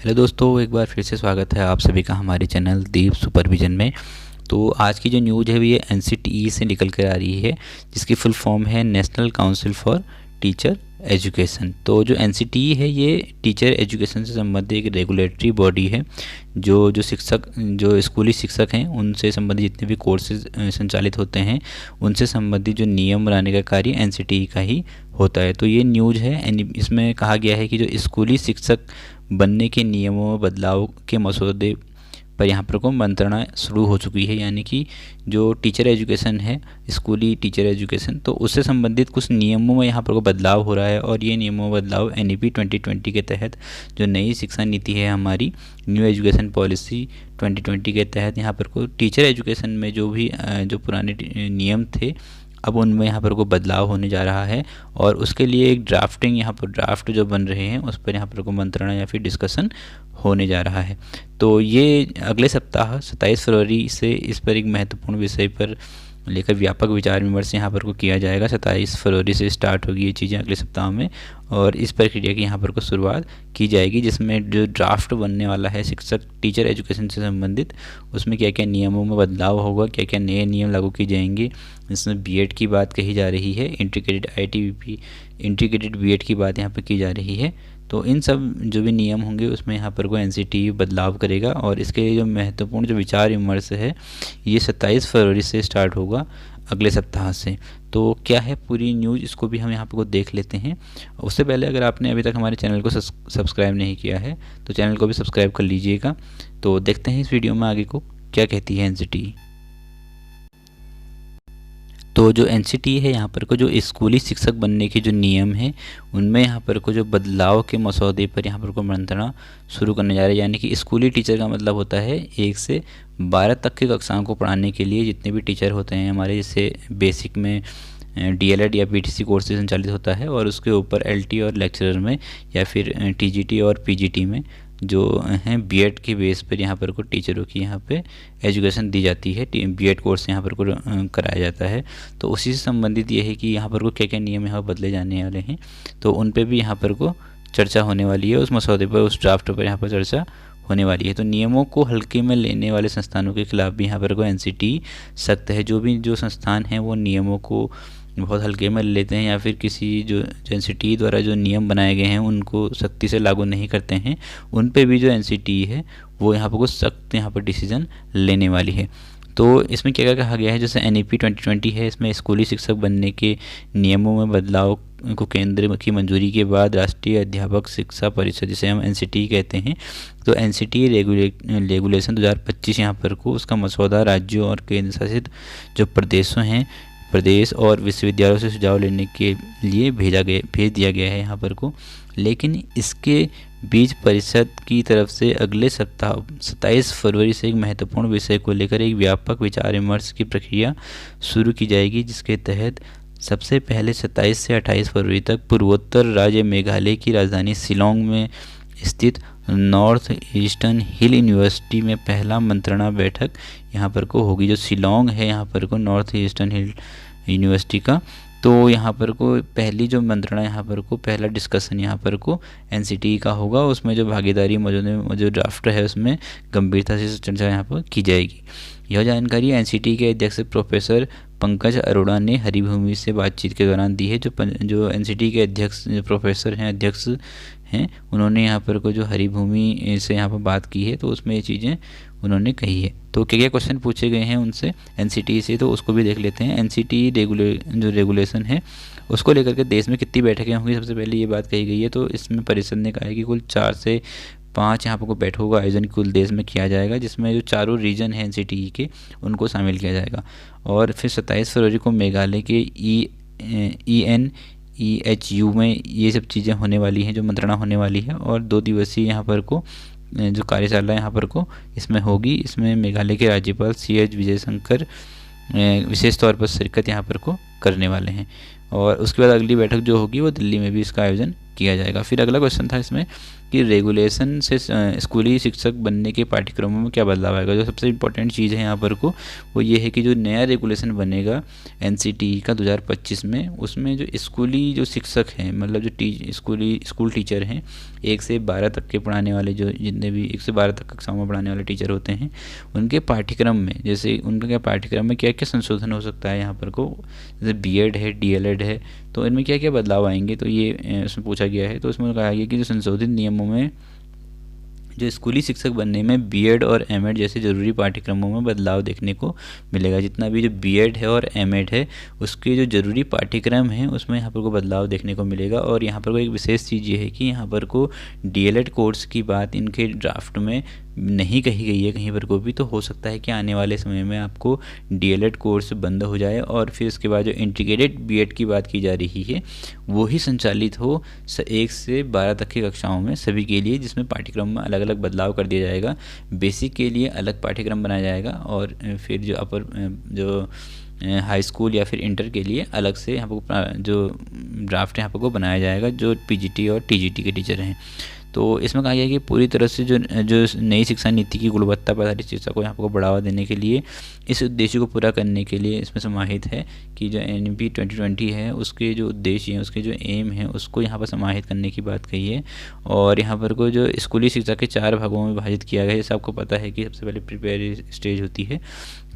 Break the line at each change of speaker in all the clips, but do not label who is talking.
Hello दोस्तों, एक बार फिर से स्वागत है आप सभी का हमारे चैनल दीप सुपरविजन में। तो आज की जो न्यूज़ है वो ये एनसीटीई से निकल कर आ रही है, जिसकी फुल फॉर्म है national council for teacher education. तो जो एनसीटीई है ये टीचर एजुकेशन से संबंधित एक रेगुलेटरी बॉडी है जो स्कूली शिक्षक हैं उनसे संबंधित जितने भी कोर्सेज संचालित होते हैं उनसे संबंधित जो नियम बनाने का कार्य एनसीटीई का ही होता है। तो ये न्यूज़ है, इसमें कहा गया है कि जो स्कूली शिक्षक बनने के नियमों में बदलाव के मसौदे पर यहाँ पर को मंत्रणा शुरू हो चुकी है। यानी कि जो टीचर एजुकेशन है, स्कूली टीचर एजुकेशन, तो उससे संबंधित कुछ नियमों में यहाँ पर को बदलाव हो रहा है। और ये नियमों में बदलाव एनईपी 2020 के तहत जो नई शिक्षा नीति है हमारी, न्यू एजुकेशन पॉलिसी 2020 के तहत यहाँ पर को टीचर एजुकेशन में जो पुराने नियम थे अब उनमें यहाँ पर को बदलाव होने जा रहा है। और उसके लिए एक ड्राफ्ट जो बन रहे हैं उस पर यहाँ पर को मंत्रणा या फिर डिस्कशन होने जा रहा है। तो ये अगले सप्ताह 27 फरवरी से इस पर एक महत्वपूर्ण विषय पर लेकर व्यापक विचार विमर्श यहाँ पर को किया जाएगा। 27 फरवरी से स्टार्ट होगी ये चीज़ें अगले सप्ताह में, और इस प्रक्रिया की यहाँ पर को शुरुआत की जाएगी, जिसमें जो ड्राफ्ट बनने वाला है शिक्षक टीचर एजुकेशन से संबंधित, उसमें क्या क्या नियमों में बदलाव होगा, क्या क्या नए नियम लागू किए जाएंगे। इसमें बीएड की बात कही जा रही है, इंटीग्रेटेड बीएड की बात यहाँ पर की जा रही है। तो इन सब जो भी नियम होंगे उसमें यहाँ पर को एनसीटीई बदलाव करेगा, और इसके लिए जो महत्वपूर्ण जो विचार विमर्श है ये 27 फरवरी से स्टार्ट होगा अगले सप्ताह से। तो क्या है पूरी न्यूज़, इसको भी हम यहाँ पर को देख लेते हैं। उससे पहले अगर आपने अभी तक हमारे चैनल को सब्सक्राइब नहीं किया है तो चैनल को भी सब्सक्राइब कर लीजिएगा। तो देखते हैं इस वीडियो में आगे को क्या कहती है एनसीटीई। तो जो एनसीटीई है यहाँ पर को जो स्कूली शिक्षक बनने के जो नियम हैं उनमें यहाँ पर को जो बदलाव के मसौदे पर यहाँ पर को मंत्रणा शुरू करने जा रहे हैं। यानी कि स्कूली टीचर का मतलब होता है 1 से 12 तक की कक्षाओं को पढ़ाने के लिए जितने भी टीचर होते हैं हमारे, जैसे बेसिक में डीएलएड या पीटीसी कोर्स संचालित होता है, और उसके ऊपर एलटी और लेक्चरर में या फिर टीजीटी और पीजीटी में जो हैं बीएड के बेस पर यहाँ पर को टीचरों की यहाँ पे एजुकेशन दी जाती है, बीएड कोर्स यहाँ पर को कराया जाता है। तो उसी से संबंधित ये है कि यहाँ पर को क्या क्या नियम यहाँ बदले जाने वाले हैं, तो उन पे भी यहाँ पर को चर्चा होने वाली है। उस मसौदे पर, उस ड्राफ्ट पर यहाँ पर चर्चा होने वाली है। तो नियमों को हल्के में लेने वाले संस्थानों के खिलाफ भी यहाँ पर को एनसीटीई सख्त है। जो संस्थान हैं वो नियमों को बहुत हल्के में लेते हैं या फिर किसी जो एनसीटीई द्वारा जो नियम बनाए गए हैं उनको सख्ती से लागू नहीं करते हैं, उन पे भी जो एनसीटीई है वो यहाँ पर कुछ सख्त यहाँ पर डिसीजन लेने वाली है। तो इसमें क्या क्या कहा गया है, जैसे एनईपी 2020 है, इसमें स्कूली शिक्षक बनने के नियमों में बदलाव को केंद्र की मंजूरी के बाद राष्ट्रीय अध्यापक शिक्षा परिषद, जिसे हम एनसीटीई कहते हैं, तो एनसीटीई रेगुलेशन 2025 यहाँ पर को उसका मसौदा राज्यों और केंद्र शासित जो प्रदेश और विश्वविद्यालयों से सुझाव लेने के लिए भेज दिया गया है यहाँ पर को। लेकिन इसके बीच परिषद की तरफ से अगले सप्ताह 27 फरवरी से एक महत्वपूर्ण विषय को लेकर एक व्यापक विचार विमर्श की प्रक्रिया शुरू की जाएगी, जिसके तहत सबसे पहले 27 से 28 फरवरी तक पूर्वोत्तर राज्य मेघालय की राजधानी शिलोंग में स्थित नॉर्थ ईस्टर्न हिल यूनिवर्सिटी में पहला मंत्रणा बैठक यहाँ पर को होगी। जो शिलोंग है यहाँ पर को नॉर्थ ईस्टर्न हिल यूनिवर्सिटी का, तो यहाँ पर को पहली जो मंत्रणा यहाँ पर को पहला डिस्कशन यहाँ पर को एनसीटीई का होगा। उसमें जो भागीदारी जो ड्राफ्ट है उसमें गंभीरता से चर्चा यहाँ पर की जाएगी। यह जानकारी एनसीटीई के अध्यक्ष प्रोफेसर पंकज अरोड़ा ने हरिभूमि से बातचीत के दौरान दी है। जो एनसीटीई के अध्यक्ष प्रोफेसर हैं उन्होंने यहाँ पर को जो हरिभूमि से यहाँ पर बात की है, तो उसमें ये चीज़ें उन्होंने कही है। तो क्या क्या क्वेश्चन पूछे गए हैं उनसे एनसीटीई से, तो उसको भी देख लेते हैं। एनसीटीई जो रेगुलेशन है उसको लेकर के देश में कितनी बैठकें होंगी, सबसे पहले ये बात कही गई है। तो इसमें परिषद ने कहा है कि कुल 4 से 5 यहाँ पर को बैठकों का आयोजन कुल देश में किया जाएगा, जिसमें जो चारों रीजन हैं एनसीटीई के उनको शामिल किया जाएगा। और फिर 27 फरवरी को मेघालय के ENEHU में ये सब चीज़ें होने वाली हैं, जो मंत्रणा होने वाली है। और 2 दिवसीय यहाँ पर को जो कार्यशाला यहाँ पर को इसमें होगी, इसमें मेघालय के राज्यपाल CH विजयशंकर विशेष तौर पर शिरकत यहाँ पर को करने वाले हैं। और उसके बाद अगली बैठक जो होगी वो दिल्ली में भी इसका आयोजन किया जाएगा। फिर अगला क्वेश्चन था इसमें कि रेगुलेशन से स्कूली शिक्षक बनने के पाठ्यक्रमों में क्या बदलाव आएगा। जो सबसे इम्पोर्टेंट चीज़ है यहाँ पर को वो ये है कि जो नया रेगुलेशन बनेगा NCTE का 2025 में, उसमें जो स्कूली जो शिक्षक हैं, मतलब जो स्कूल टीचर हैं, 1 से 12 तक के पढ़ाने वाले, जो जितने भी 1 से 12 तक कक्षाओं में पढ़ाने वाले टीचर होते हैं, उनके पाठ्यक्रम में, जैसे उनका क्या पाठ्यक्रम में क्या क्या संशोधन हो सकता है यहाँ पर को, जैसे BEd है, DLED है, तो इनमें क्या क्या बदलाव आएंगे, तो ये उसमें पूछा गया है। तो इसमें कहा गया कि जो संशोधित नियमों में जो स्कूली शिक्षक बनने में BEd और MEd जैसे ज़रूरी पाठ्यक्रमों में बदलाव देखने को मिलेगा। जितना भी जो BEd है और MEd है उसके जो ज़रूरी पाठ्यक्रम हैं उसमें यहाँ पर को बदलाव देखने को मिलेगा। और यहाँ पर को एक विशेष चीज़ ये है कि यहाँ पर को DLED कोर्स की बात इनके ड्राफ्ट में नहीं कही गई है कहीं पर को भी। तो हो सकता है कि आने वाले समय में आपको DLED कोर्स बंद हो जाए और फिर उसके बाद जो इंटीग्रेटेड BEd की बात की जा रही है वो ही संचालित हो 1 से 12 तक की कक्षाओं में सभी के लिए, जिसमें पाठ्यक्रम में अलग अलग बदलाव कर दिया जाएगा। बेसिक के लिए अलग पाठ्यक्रम बनाया जाएगा और फिर जो जो हाई स्कूल या फिर इंटर के लिए अलग से यहाँ पर जो ड्राफ्ट यहाँ पर को बनाया जाएगा जो PGT और TGT के टीचर हैं। तो इसमें कहा गया है कि पूरी तरह से जो नई शिक्षा नीति की गुणवत्ता पर आधारित शिक्षा को यहाँ पर बढ़ावा देने के लिए, इस उद्देश्य को पूरा करने के लिए इसमें समाहित है कि जो NEP 2020 है उसके जो उद्देश्य हैं, उसके जो एम है, उसको यहाँ पर समाहित करने की बात कही है। और यहाँ पर को जो स्कूली शिक्षा के 4 भागों में विभाजित किया गया है। जैसे आपको पता है कि सबसे पहले प्रिपेयर स्टेज होती है,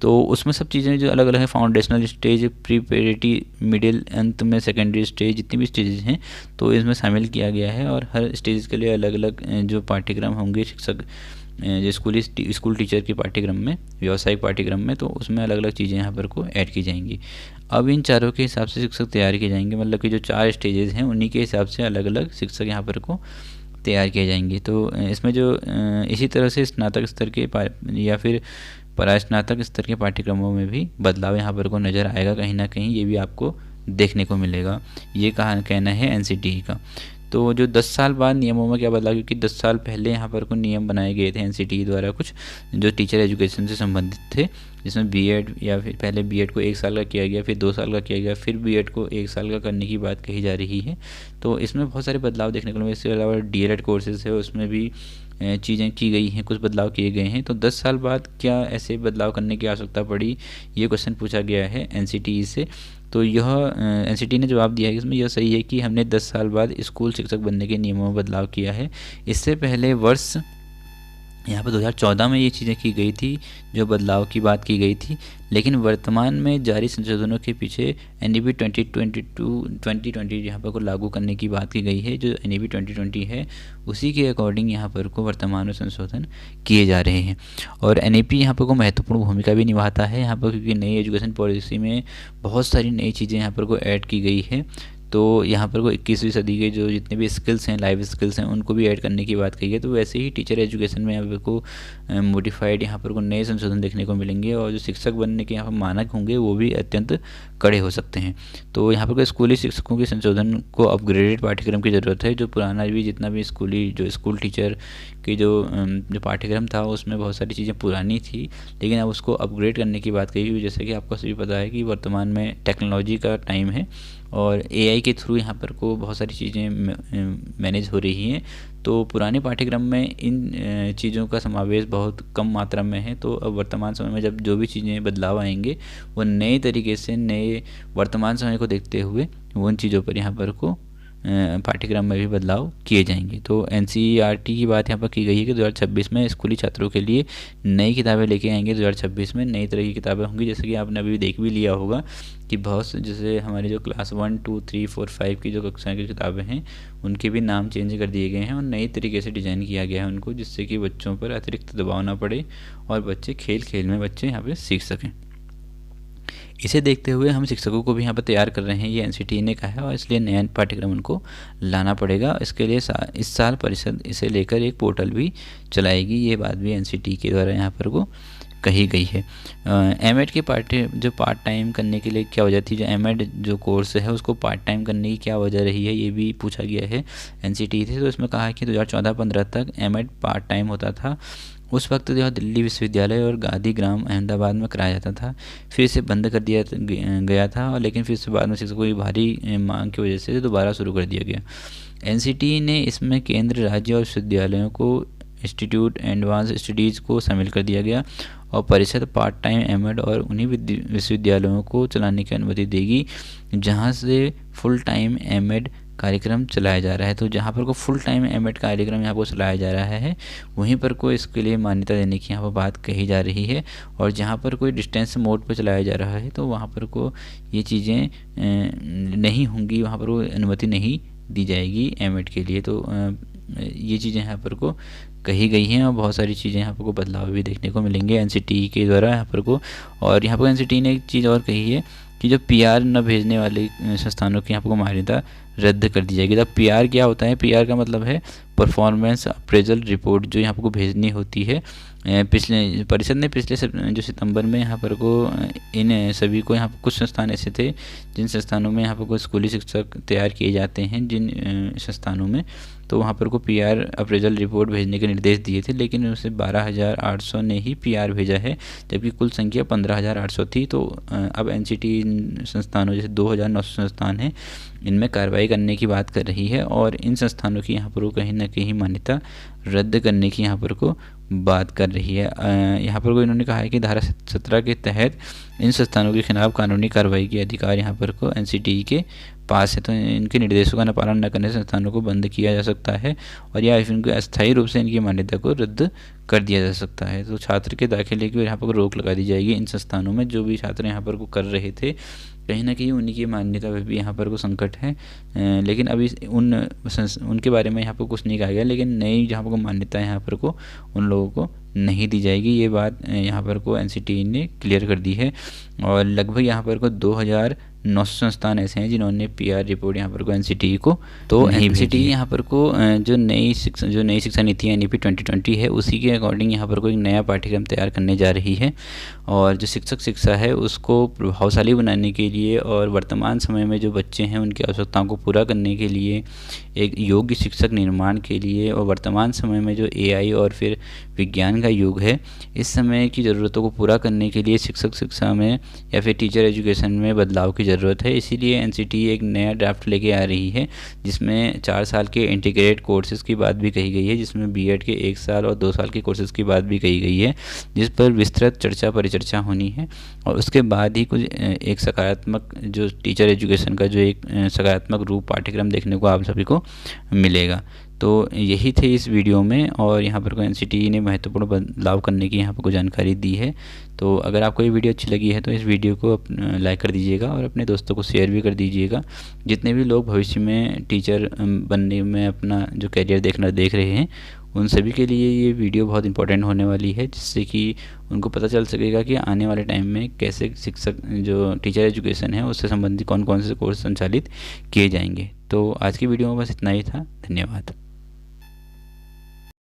तो उसमें सब चीज़ें जो अलग अलग हैं, फाउंडेशनल स्टेज, प्रीपेरेटरी, मिडिल, अंत में सेकेंडरी स्टेज, जितनी भी स्टेजेस हैं तो इसमें शामिल किया गया है। और हर स्टेज के लिए अलग अलग जो पाठ्यक्रम होंगे शिक्षक जो स्कूल टीचर के पाठ्यक्रम में, व्यावसायिक पाठ्यक्रम में, तो उसमें अलग अलग चीज़ें यहाँ पर को ऐड की जाएंगी। अब इन चारों के हिसाब से शिक्षक तैयार किए जाएंगे, मतलब कि जो 4 स्टेजेस हैं उन्हीं के हिसाब से अलग अलग शिक्षक यहाँ पर को तैयार किए जाएंगे। तो इसमें जो इसी तरह से स्नातक स्तर के या फिर परास्नातक स्तर के पाठ्यक्रमों में भी बदलाव यहाँ पर को नज़र आएगा कहीं ना कहीं, ये भी आपको देखने को मिलेगा। ये कहना है NCTE का। तो जो 10 साल बाद नियमों में क्या बदलाव, क्योंकि 10 साल पहले यहाँ पर कुछ नियम बनाए गए थे NCTE द्वारा, कुछ जो टीचर एजुकेशन से संबंधित थे, जिसमें BEd या फिर पहले BEd को 1 साल का किया गया, फिर 2 साल का किया गया, फिर BEd को 1 साल का करने की बात कही जा रही है। तो इसमें बहुत सारे बदलाव देखने को मिले। इसके अलावा DLED कोर्सेज है उसमें भी चीज़ें की गई हैं, कुछ बदलाव किए गए हैं। तो 10 साल बाद क्या ऐसे बदलाव करने की आवश्यकता पड़ी, ये क्वेश्चन पूछा गया है NCTE से। तो यह NCTE ने जवाब दिया है कि इसमें यह सही है कि हमने 10 साल बाद स्कूल शिक्षक बनने के नियमों में बदलाव किया है। इससे पहले वर्ष यहाँ पर 2014 में ये चीज़ें की गई थी, जो बदलाव की बात की गई थी, लेकिन वर्तमान में जारी संशोधनों के पीछे NEP 2020 यहाँ पर को लागू करने की बात की गई है। जो NEP 2020 है उसी के अकॉर्डिंग यहाँ पर को वर्तमान में संशोधन किए जा रहे हैं। और NEP यहाँ पर को महत्वपूर्ण भूमिका भी निभाता है यहाँ पर, क्योंकि नई एजुकेशन पॉलिसी में बहुत सारी नई चीज़ें यहाँ पर को ऐड की गई है। तो यहाँ पर को 21वीं सदी के जो जितने भी स्किल्स हैं, लाइफ स्किल्स हैं, उनको भी ऐड करने की बात कही है। तो वैसे ही टीचर एजुकेशन में यहाँ पर को मॉडिफाइड यहाँ पर को नए संशोधन देखने को मिलेंगे और जो शिक्षक बनने के यहाँ पर मानक होंगे वो भी अत्यंत कड़े हो सकते हैं। तो यहाँ पर स्कूली शिक्षकों के संशोधन को अपग्रेडेड पाठ्यक्रम की ज़रूरत है। जो पुराना भी जितना भी स्कूल टीचर की जो पाठ्यक्रम था उसमें बहुत सारी चीज़ें पुरानी थी, लेकिन अब उसको अपग्रेड करने की बात कही हुई। जैसे कि आपको सभी पता है कि वर्तमान में टेक्नोलॉजी का टाइम है और AI के थ्रू यहाँ पर को बहुत सारी चीज़ें मैनेज हो रही हैं। तो पुराने पाठ्यक्रम में इन चीज़ों का समावेश बहुत कम मात्रा में है। तो अब वर्तमान समय में जब जो भी चीज़ें बदलाव आएंगे वो नए तरीके से, नए वर्तमान समय को देखते हुए उन चीज़ों पर यहाँ पर को पाठ्यक्रम में भी बदलाव किए जाएंगे। तो NCERT की बात यहाँ पर की गई है कि 2026 में स्कूली छात्रों के लिए नई किताबें लेके आएंगे। 2026 में नई तरह की किताबें होंगी, जैसे कि आपने अभी देख भी लिया होगा कि बहुत जैसे हमारे जो क्लास 1, 2, 3, 4, 5 की जो कक्षा की किताबें हैं उनके भी नाम चेंज कर दिए गए हैं और नई तरीके से डिज़ाइन किया गया है उनको, जिससे कि बच्चों पर अतिरिक्त दबाव ना पड़े और बच्चे खेल खेल में बच्चे यहाँ पर सीख सकें। इसे देखते हुए हम शिक्षकों को भी यहाँ पर तैयार कर रहे हैं, ये NCTE ने कहा है, और इसलिए नया पाठ्यक्रम उनको लाना पड़ेगा। इसके लिए इस साल परिषद इसे लेकर एक पोर्टल भी चलाएगी। ये बात भी NCTE के द्वारा यहाँ पर को कही गई है। MEd के पार्ट टाइम करने के लिए क्या वजह थी, जो MEd जो कोर्स है उसको पार्ट टाइम करने की क्या वजह रही है, ये भी पूछा गया है NCTE से। तो इसमें कहा है कि 2014-15 तक MEd पार्ट टाइम होता था। उस वक्त जो दिल्ली विश्वविद्यालय और गांधीग्राम अहमदाबाद में कराया जाता था, फिर इसे बंद कर दिया गया था, और लेकिन फिर से बाद में शिक्षकों की भारी मांग की वजह से दोबारा शुरू कर दिया गया। एनसीटी ने इसमें केंद्र, राज्य और विश्वविद्यालयों को इंस्टीट्यूट एडवांस स्टडीज़ को शामिल कर दिया गया और परिषद पार्ट टाइम एमएड और उन्हीं विश्वविद्यालयों को चलाने की अनुमति देगी जहां से फुल टाइम एमएड कार्यक्रम चलाया जा रहा है। तो जहाँ पर को फुल टाइम एमएड कार्यक्रम यहाँ पर चलाया जा रहा है वहीं पर को इसके लिए मान्यता देने की यहाँ पर बात कही जा रही है। और जहाँ पर कोई डिस्टेंस मोड पर चलाया जा रहा है तो वहाँ पर को ये चीज़ें नहीं होंगी, वहाँ पर वो अनुमति नहीं दी जाएगी एमएड के लिए। तो ये चीज़ें यहाँ पर को कही गई हैं और बहुत सारी चीज़ें यहाँ पर को बदलाव भी देखने को मिलेंगे एनसीटी के द्वारा यहाँ पर को। और यहाँ पर एनसीटी ने एक चीज़ और कही है कि जो पीआर न भेजने वाले संस्थानों की यहाँ पर को मान्यता रद्द कर दी जाएगी। तो पीआर क्या होता है? पीआर का मतलब है परफॉर्मेंस अप्रेजल रिपोर्ट, जो यहाँ पर को भेजनी होती है। पिछले परिषद ने पिछले जो सितंबर में यहाँ पर को इन सभी को, यहाँ पर कुछ संस्थान ऐसे थे जिन संस्थानों में यहाँ पर को स्कूली शिक्षक तैयार किए जाते हैं, जिन संस्थानों में, तो वहाँ पर को पीआर अप्रेजल रिपोर्ट भेजने के निर्देश दिए थे, लेकिन उनसे 12,800 ने ही पीआर भेजा है, जबकि कुल संख्या 15,800 थी। तो अब एनसीटी संस्थानों जैसे 2,900 संस्थान हैं इनमें कार्रवाई करने की बात कर रही है और इन संस्थानों की यहाँ पर वो कहीं ना कहीं मान्यता रद्द करने की यहाँ पर को बात कर रही है। यहाँ पर को इन्होंने कहा है कि धारा 17 के तहत इन संस्थानों के खिलाफ कानूनी कार्रवाई के अधिकार यहाँ पर को एनसीटी के पास है। तो इनके निर्देशों का पालन न करने से संस्थानों को बंद किया जा सकता है और या इनको अस्थायी रूप से इनकी मान्यता को रद्द कर दिया जा सकता है। तो छात्र के दाखिले की यहाँ पर रोक लगा दी जाएगी इन संस्थानों में। जो भी छात्र यहाँ पर को कर रहे थे कहीं ना कहीं उन्हीं की मान्यता में भी यहाँ पर को संकट है, लेकिन अभी उनके बारे में यहाँ पर कुछ नहीं कहा गया, लेकिन नई जहाँ पर को मान्यता यहाँ पर को उन लोगों को नहीं दी जाएगी। ये बात यहाँ पर को एनसीटी ने क्लियर कर दी है। और लगभग यहाँ पर को 2,900 संस्थान ऐसे हैं जिन्होंने पीआर रिपोर्ट यहाँ पर को एनसीटी को तो एनसीटी यहाँ पर को जो नई शिक्षा नीति एनईपी 2020 है उसी के अकॉर्डिंग यहाँ पर को एक नया पाठ्यक्रम तैयार करने जा रही है। और जो शिक्षक शिक्षा है उसको प्रभावशाली बनाने के लिए और वर्तमान समय में जो बच्चे हैं उनकी आवश्यकताओं को पूरा करने के लिए, एक योग्य शिक्षक निर्माण के लिए, और वर्तमान समय में जो एआई और फिर विज्ञान का युग है, इस समय की ज़रूरतों को पूरा करने के लिए शिक्षक शिक्षा में या फिर टीचर एजुकेशन में बदलाव की ज़रूरत है। इसीलिए एनसीटी एक नया ड्राफ्ट लेके आ रही है जिसमें 4 साल के इंटीग्रेटेड कोर्सेज़ की बात भी कही गई है, जिसमें बीएड के 1 साल और 2 साल के कोर्सेज़ की बात भी कही गई है, जिस पर विस्तृत चर्चा परिचर्चा होनी है। और उसके बाद ही कुछ एक सकारात्मक जो टीचर एजुकेशन का जो एक सकारात्मक रूप पाठ्यक्रम देखने को आप सभी को मिलेगा। तो यही थे इस वीडियो में और यहाँ पर को एनसीटी ने महत्वपूर्ण बदलाव करने की यहाँ पर को जानकारी दी है। तो अगर आपको ये वीडियो अच्छी लगी है तो इस वीडियो को लाइक कर दीजिएगा और अपने दोस्तों को शेयर भी कर दीजिएगा। जितने भी लोग भविष्य में टीचर बनने में अपना जो करियर देख रहे हैं उन सभी के लिए ये वीडियो बहुत इंपॉर्टेंट होने वाली है, जिससे कि उनको पता चल सकेगा कि आने वाले टाइम में कैसे शिक्षक जो टीचर एजुकेशन है उससे संबंधित कौन कौन से कोर्स संचालित किए जाएंगे। तो आज की वीडियो में बस इतना ही था। धन्यवाद।